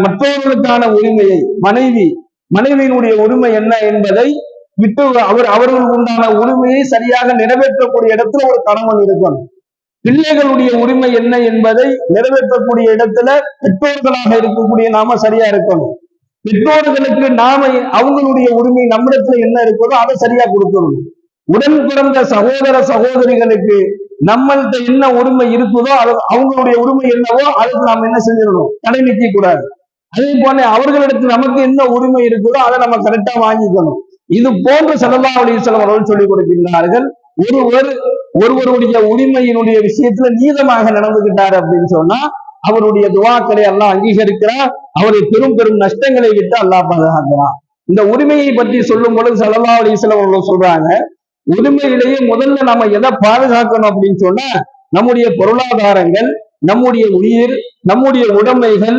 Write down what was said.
மற்றவர்களுக்கான உரிமையை மனைவியினுடைய உரிமை என்ன என்பதை விட்டு அவர்களுக்கு உண்டான உரிமையை சரியாக நிறைவேற்றக்கூடிய இடத்துல ஒரு கணவன் இருக்கணும். பிள்ளைகளுடைய உரிமை என்ன என்பதை நிறைவேற்றக்கூடிய இடத்துல பெற்றோர்களாக இருக்கக்கூடிய நாம சரியா இருக்கணும். பெற்றோர்களுக்கு நாம அவங்களுடைய உரிமை நம்மிடத்துல என்ன இருக்கிறதோ அதை சரியா கொடுக்கணும். உடன் பிறந்த சகோதர சகோதரிகளுக்கு நம்மள்கிட்ட என்ன உரிமை இருக்குதோ அவங்களுடைய உரிமை என்னவோ அதுக்கு நாம் என்ன செஞ்சிடணும், தடை நிற்க கூடாது. அதே போல அவர்களிடத்து நமக்கு என்ன உரிமை இருக்குதோ அதை நம்ம கரெக்டா வாங்கிக்கணும். இது போன்று ஸல்லல்லாஹு அலைஹி வஸல்லம் அவர்கள் சொல்லிக் கொடுக்கின்றார்கள். ஒருவருடைய உரிமையினுடைய விஷயத்துல நீதமாக நடந்துகிட்டாரு அப்படின்னு சொன்னா அவருடைய துவாக்களை அல்லாஹ் அங்கீகரிக்கிறார். அவரை பெரும் பெரும் நஷ்டங்களை விட்டு அல்லாஹ் பாதுகாக்கிறான். இந்த உரிமையை பற்றி சொல்லும் பொழுது ஸல்லல்லாஹு அலைஹி வஸல்லம் அவர்கள் சொல்றாங்க, உரிமையிலேயே முதல்ல நம்ம எதை பாதுகாக்கணும் அப்படின்னு சொன்னா நம்முடைய பொருளாதாரங்கள், நம்முடைய உயிர், நம்முடைய உடைமைகள்,